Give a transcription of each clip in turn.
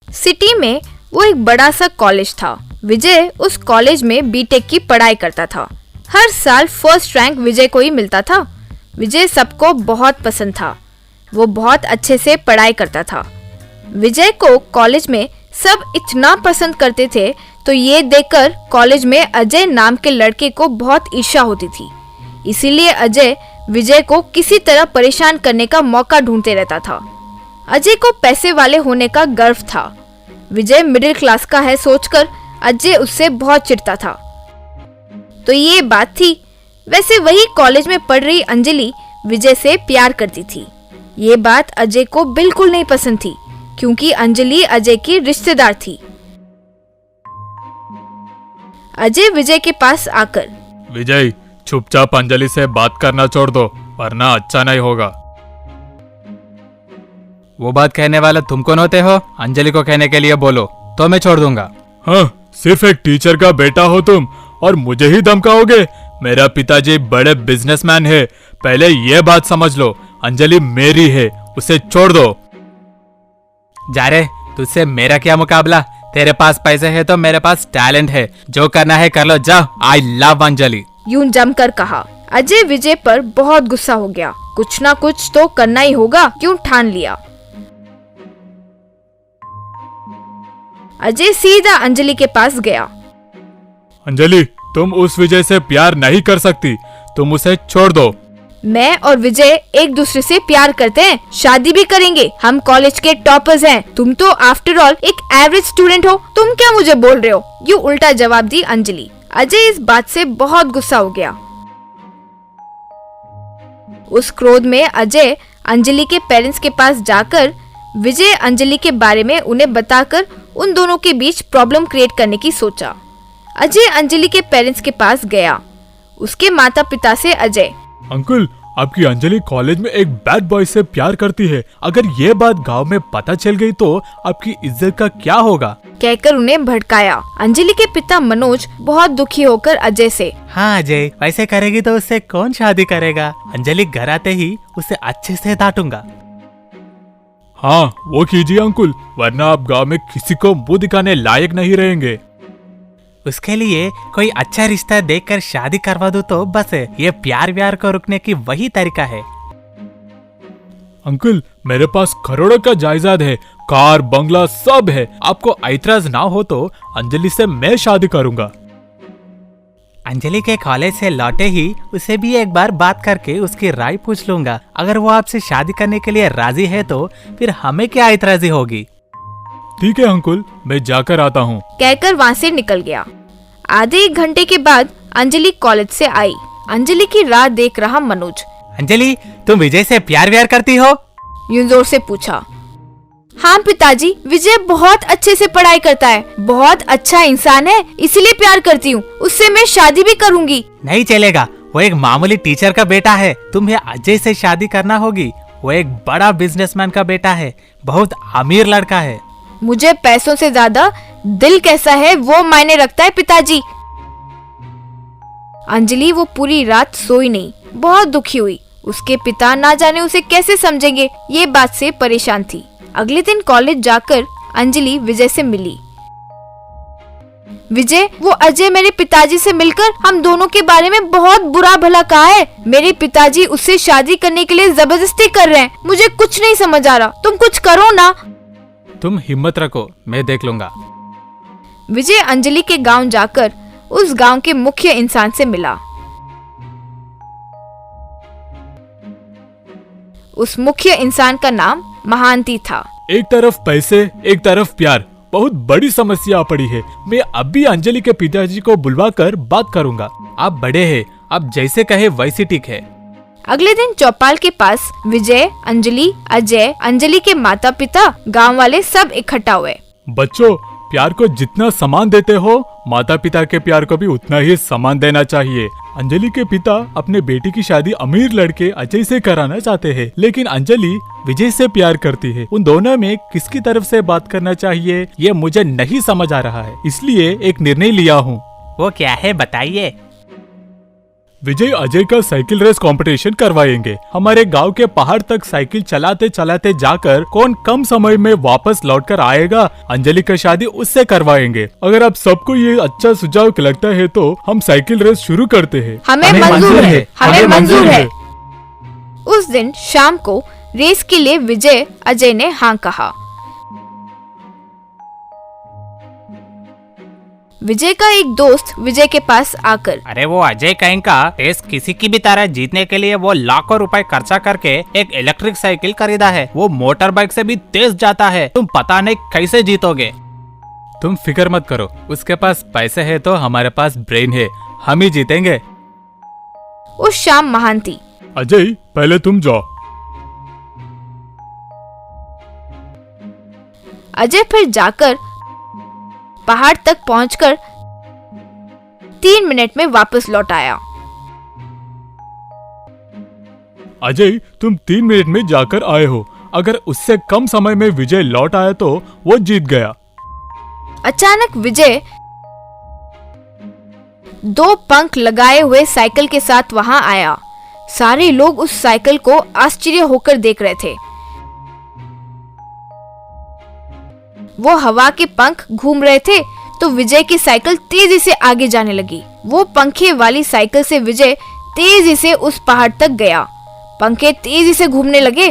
City में वो एक बड़ा सा कॉलेज था। विजय उस कॉलेज में बीटेक की पढ़ाई करता था। हर साल फर्स्ट रैंक विजय को ही मिलता था। विजय सबको बहुत पसंद था। वो बहुत अच्छे से पढ़ाई करता था। विजय को कॉलेज में सब इतना पसंद करते थे, तो ये देखकर कॉलेज में अजय नाम के लड़के को बहुत ईर्ष्या होती थी। इसीलिए अजय विजय को किसी तरह परेशान करने का मौका ढूंढते रहता था। अजय को पैसे वाले होने का गर्व था। विजय मिडिल क्लास का है सोचकर अजय उससे बहुत चिढ़ता था। तो ये बात थी। वैसे वही कॉलेज में पढ़ रही अंजलि विजय से प्यार करती थी। ये बात अजय को बिल्कुल नहीं पसंद थी, क्योंकि अंजलि अजय की रिश्तेदार थी। अजय विजय के पास आकर, विजय, चुपचाप अंजलि से बात करना छोड़ दो, वरना अच्छा नहीं होगा। वो बात कहने वाला तुम कौन होते हो? अंजलि को कहने के लिए बोलो तो मैं छोड़ दूंगा। हाँ, सिर्फ एक टीचर का बेटा हो तुम और मुझे ही धमकाओगे? मेरा पिताजी बड़े बिजनेसमैन है, पहले ये बात समझ लो। अंजलि मेरी है, उसे छोड़ दो। जा रे, तुझसे मेरा क्या मुकाबला? तेरे पास पैसे है तो मेरे पास टैलेंट है, जो करना है कर लो, जाओ। आई लव अंजलि, यूं जमकर कहा। अजय विजय पर बहुत गुस्सा हो गया। कुछ ना कुछ तो करना ही होगा, क्यों ठान लिया। अजय सीधा अंजलि के पास गया। अंजलि, तुम उस विजय से प्यार नहीं कर सकती, तुम उसे छोड़ दो। मैं और विजय एक दूसरे से प्यार करते हैं, शादी भी करेंगे। हम कॉलेज के टॉपर्स हैं। तुम तो आफ्टर ऑल एक एवरेज स्टूडेंट हो। तुम क्या मुझे बोल रहे हो? यूं उल्टा जवाब दी अंजलि। अजय इस बात से बहुत गुस्सा हो गया। उस क्रोध में अजय अंजलि के पेरेंट्स के पास जाकर विजय अंजलि के बारे में उन्हें बताकर उन दोनों के बीच प्रॉब्लम क्रिएट करने की सोचा। अजय अंजलि के पेरेंट्स के पास गया। उसके माता पिता से अजय, अंकल, आपकी अंजलि कॉलेज में एक बैड बॉय से प्यार करती है। अगर ये बात गांव में पता चल गई तो आपकी इज्जत का क्या होगा? कहकर उन्हें भड़काया। अंजलि के पिता मनोज बहुत दुखी होकर अजय से, हाँ अजय, वैसे करेगी तो उससे कौन शादी करेगा? अंजलि घर आते ही उसे अच्छे से डांटूंगा। हाँ, वो कीजिए अंकुल, वरना आप गांव में किसी को मुंह दिखाने लायक नहीं रहेंगे। उसके लिए कोई अच्छा रिश्ता देखकर शादी करवा दो तो बस है। ये प्यार व्यार को रुकने की वही तरीका है। अंकल, मेरे पास करोड़ों का जायदाद है, कार बंगला सब है। आपको ऐतराज ना हो तो अंजलि से मैं शादी करूंगा। अंजलि के कॉलेज से लौटे ही उसे भी एक बार बात करके उसकी राय पूछ लूंगा। अगर वो आपसे शादी करने के लिए राजी है तो फिर हमें क्या ऐतराजी होगी। ठीक है अंकुल, मैं जाकर आता हूँ, कहकर वहाँ से निकल गया। आधे एक घंटे के बाद अंजलि कॉलेज से आई। अंजलि की राह देख रहा मनोज, अंजलि, तुम विजय से प्यार व्यार करती हो? यूं जोर से पूछा। हाँ पिताजी, विजय बहुत अच्छे से पढ़ाई करता है, बहुत अच्छा इंसान है, इसलिए प्यार करती हूँ। उससे मैं शादी भी करूँगी। नहीं चलेगा, वो एक मामूली टीचर का बेटा है। तुम्हें अजय से शादी करना होगी। वो एक बड़ा बिजनेसमैन का बेटा है, बहुत अमीर लड़का है। मुझे पैसों से ज्यादा दिल कैसा है वो मायने रखता है पिताजी। अंजलि वो पूरी रात सोई नहीं, बहुत दुखी हुई। उसके पिता ना जाने उसे कैसे समझेंगे, ये बात से परेशान थी। अगले दिन कॉलेज जाकर अंजलि विजय से मिली। विजय, वो अजय मेरे पिताजी से मिलकर हम दोनों के बारे में बहुत बुरा भला कहा है। मेरे पिताजी उससे शादी करने के लिए जबरदस्ती कर रहे हैं। मुझे कुछ नहीं समझ आ रहा, तुम कुछ करो ना। तुम हिम्मत रखो, मैं देख लूंगा। विजय अंजलि के गांव जाकर उस गांव के मुख्य इंसान से मिला। उस मुख्य इंसान का नाम महांती था। एक तरफ पैसे, एक तरफ प्यार, बहुत बड़ी समस्या पड़ी है। मैं अभी अंजलि के पिताजी को बुलवाकर बात करूंगा। आप बड़े हैं, आप जैसे कहे वैसे ठीक है। अगले दिन चौपाल के पास विजय, अंजलि, अजय, अंजलि के माता पिता, गांव वाले सब इकट्ठा हुए। बच्चों, प्यार को जितना सम्मान देते हो, माता पिता के प्यार को भी उतना ही सम्मान देना चाहिए। अंजलि के पिता अपने बेटी की शादी अमीर लड़के अजय से कराना चाहते हैं, लेकिन अंजलि विजय से प्यार करती है। उन दोनों में किसकी तरफ से बात करना चाहिए ये मुझे नहीं समझ आ रहा है, इसलिए एक निर्णय लिया हूँ। वो क्या है, बताइए। विजय अजय का साइकिल रेस कंपटीशन करवाएंगे। हमारे गांव के पहाड़ तक साइकिल चलाते चलाते जाकर कौन कम समय में वापस लौटकर आएगा, अंजलि का शादी उससे करवाएंगे। अगर आप सबको ये अच्छा सुझाव लगता है तो हम साइकिल रेस शुरू करते हैं। हमें मंजूर है, हमें मंजूर है। उस दिन शाम को रेस के लिए विजय अजय ने हाँ कहा। विजय का एक दोस्त विजय के पास आकर, अरे वो अजय कहीं का रेस किसी की भी तरह जीतने के लिए वो लाखों रुपए खर्चा करके एक इलेक्ट्रिक साइकिल खरीदा है। वो मोटर बाइक से भी तेज जाता है, तुम पता नहीं कैसे जीतोगे। तुम फिक्र मत करो, उसके पास पैसे है तो हमारे पास ब्रेन है, हम ही जीतेंगे। उस शाम महांती, अजय पहले तुम जाओ। अजय फिर जाकर पहाड़ तक पहुंचकर 3 मिनट में वापस लौट आया। अजय तुम 3 मिनट में जाकर आए हो, अगर उससे कम समय में विजय लौट आया तो वो जीत गया। अचानक विजय 2 पंख लगाए हुए साइकिल के साथ वहां आया। सारे लोग उस साइकिल को आश्चर्य होकर देख रहे थे। वो हवा के पंख घूम रहे थे तो विजय की साइकिल तेजी से आगे जाने लगी। वो पंखे वाली साइकिल से विजय तेजी से उस पहाड़ तक गया। पंखे तेजी से घूमने लगे।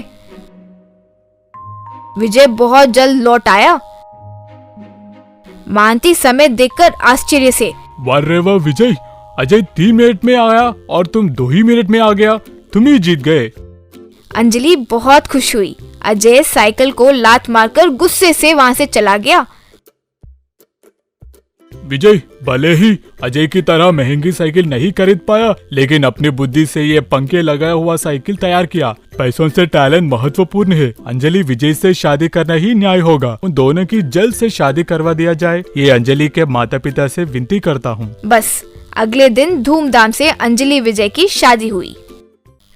विजय बहुत जल्द लौट आया। मानती समय देखकर आश्चर्य से, वाह रे वाह विजय, अजय 3 मिनट में आया और तुम 2 ही मिनट में आ गया, तुम ही जीत गए। अंजलि बहुत खुश हुई। अजय साइकिल को लात मारकर गुस्से से वहां से चला गया। विजय भले ही अजय की तरह महंगी साइकिल नहीं खरीद पाया, लेकिन अपनी बुद्धि से ये पंखे लगाया हुआ साइकिल तैयार किया। पैसों से टैलेंट महत्वपूर्ण है। अंजलि विजय से शादी करना ही न्याय होगा। उन दोनों की जल्द से शादी करवा दिया जाए, ये अंजलि के माता पिता से विनती करता हूँ। बस अगले दिन धूमधाम से अंजलि विजय की शादी हुई।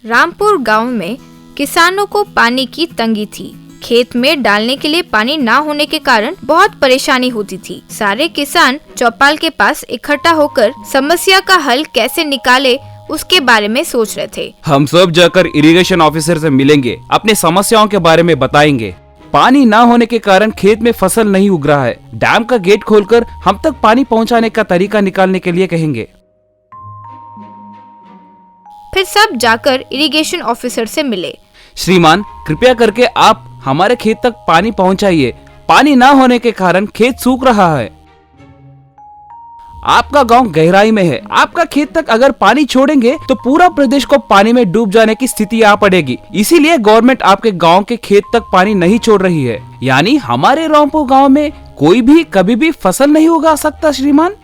रामपुर गांव में किसानों को पानी की तंगी थी। खेत में डालने के लिए पानी ना होने के कारण बहुत परेशानी होती थी। सारे किसान चौपाल के पास इकट्ठा होकर समस्या का हल कैसे निकाले उसके बारे में सोच रहे थे। हम सब जाकर इरिगेशन ऑफिसर से मिलेंगे, अपने समस्याओं के बारे में बताएंगे। पानी ना होने के कारण खेत में फसल नहीं उग रहा है। डैम का गेट खोलकर हम तक पानी पहुंचाने का तरीका निकालने के लिए कहेंगे। फिर सब जाकर इरिगेशन ऑफिसर से मिले। श्रीमान, कृपया करके आप हमारे खेत तक पानी पहुंचाइए। पानी ना होने के कारण खेत सूख रहा है। आपका गांव गहराई में है। आपका खेत तक अगर पानी छोड़ेंगे तो पूरा प्रदेश को पानी में डूब जाने की स्थिति आ पड़ेगी। इसीलिए गवर्नमेंट आपके गांव के खेत तक पानी नहीं छोड़ रही है। यानी हमारे रामपुर गांव में कोई भी कभी भी फसल नहीं उगा सकता। श्रीमान,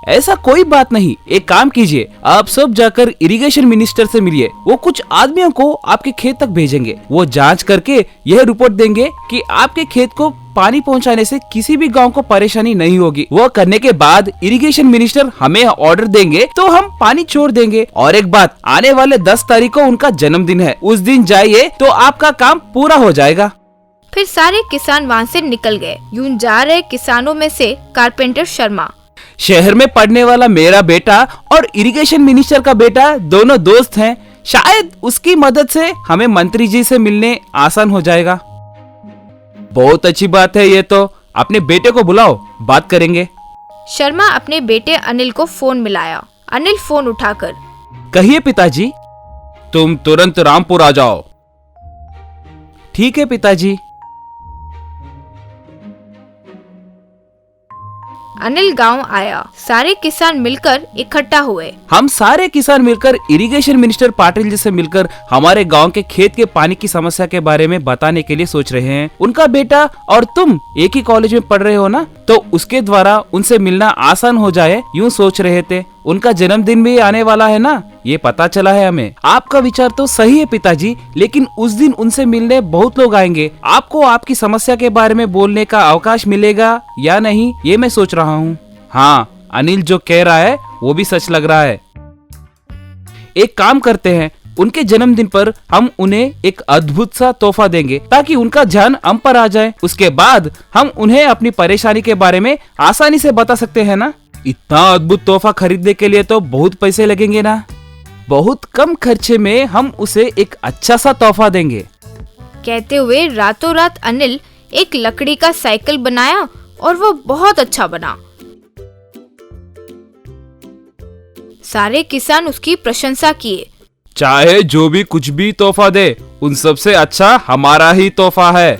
ऐसा कोई बात नहीं। एक काम कीजिए, आप सब जाकर इरिगेशन मिनिस्टर से मिलिए। वो कुछ आदमियों को आपके खेत तक भेजेंगे। वो जांच करके यह रिपोर्ट देंगे कि आपके खेत को पानी पहुंचाने से किसी भी गांव को परेशानी नहीं होगी। वो करने के बाद इरिगेशन मिनिस्टर हमें ऑर्डर देंगे तो हम पानी छोड़ देंगे। और एक बात, आने वाले 10 तारीख को उनका जन्मदिन है। उस दिन जाइए तो आपका काम पूरा हो जाएगा। फिर सारे किसान वहाँ से निकल गए। यूं जा रहे किसानों में से कारपेंटर शर्मा, शहर में पढ़ने वाला मेरा बेटा और इरिगेशन मिनिस्टर का बेटा दोनों दोस्त हैं। शायद उसकी मदद से हमें मंत्री जी से मिलने आसान हो जाएगा। बहुत अच्छी बात है। ये तो अपने बेटे को बुलाओ, बात करेंगे। शर्मा अपने बेटे अनिल को फोन मिलाया। अनिल फोन उठाकर, कहिए पिताजी। तुम तुरंत रामपुर आ जाओ। ठीक है पिताजी। अनिल गांव आया। सारे किसान मिलकर इकट्ठा हुए। हम सारे किसान मिलकर इरिगेशन मिनिस्टर पाटिल जी से मिलकर हमारे गांव के खेत के पानी की समस्या के बारे में बताने के लिए सोच रहे हैं। उनका बेटा और तुम एक ही कॉलेज में पढ़ रहे हो ना, तो उसके द्वारा उनसे मिलना आसान हो जाए, यूं सोच रहे थे। उनका जन्मदिन भी आने वाला है ना, ये पता चला है हमें। आपका विचार तो सही है पिताजी, लेकिन उस दिन उनसे मिलने बहुत लोग आएंगे। आपको आपकी समस्या के बारे में बोलने का अवकाश मिलेगा या नहीं, ये मैं सोच रहा हूँ। हाँ, अनिल जो कह रहा है वो भी सच लग रहा है। एक काम करते हैं, उनके जन्मदिन पर हम उन्हें एक अद्भुत सा तोहफा देंगे ताकि उनका ध्यान हम पर आ जाए। उसके बाद हम उन्हें अपनी परेशानी के बारे में आसानी से बता सकते हैं ना। इतना अद्भुत तोहफा खरीदने के लिए तो बहुत पैसे लगेंगे ना। बहुत कम खर्चे में हम उसे एक अच्छा सा तोहफा देंगे। कहते हुए रातों रात अनिल एक लकड़ी का साइकिल बनाया और वो बहुत अच्छा बना। सारे किसान उसकी प्रशंसा किए। चाहे जो भी कुछ भी तोहफा दे, उन सबसे अच्छा हमारा ही तोहफा है।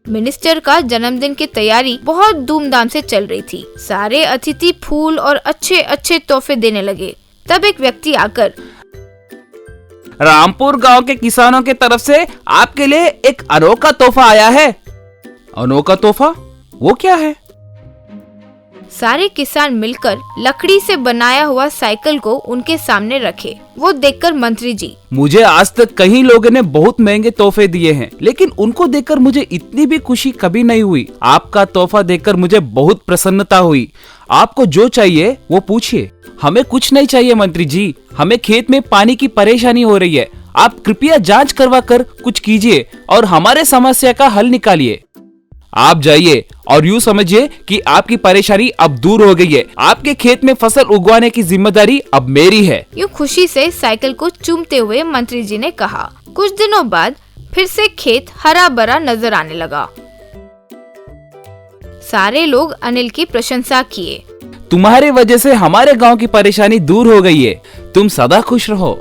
मिनिस्टर का जन्मदिन की तैयारी बहुत धूमधाम से चल रही थी। सारे अतिथि फूल और अच्छे अच्छे तोहफे देने लगे। तब एक व्यक्ति आकर, रामपुर गांव के किसानों के तरफ से आपके लिए एक अनोखा तोहफा आया है। अनोखा तोहफा? वो क्या है? सारे किसान मिलकर लकड़ी से बनाया हुआ साइकिल को उनके सामने रखे। वो देखकर मंत्री जी, मुझे आज तक कई लोगों ने बहुत महंगे तोहफे दिए हैं, लेकिन उनको देखकर मुझे इतनी भी खुशी कभी नहीं हुई। आपका तोहफा देखकर मुझे बहुत प्रसन्नता हुई। आपको जो चाहिए वो पूछिए। हमें कुछ नहीं चाहिए मंत्री जी, हमें खेत में पानी की परेशानी हो रही है। आप कृपया जांच करवा कर कुछ कीजिए और हमारे समस्या का हल निकालिए। आप जाइए और यूँ समझिए कि आपकी परेशानी अब दूर हो गई है। आपके खेत में फसल उगवाने की जिम्मेदारी अब मेरी है। यूँ खुशी से साइकिल को चूमते हुए मंत्री जी ने कहा। कुछ दिनों बाद फिर से खेत हरा भरा नजर आने लगा। सारे लोग अनिल की प्रशंसा किए। तुम्हारे वजह से हमारे गांव की परेशानी दूर हो गई है। तुम सदा खुश रहो।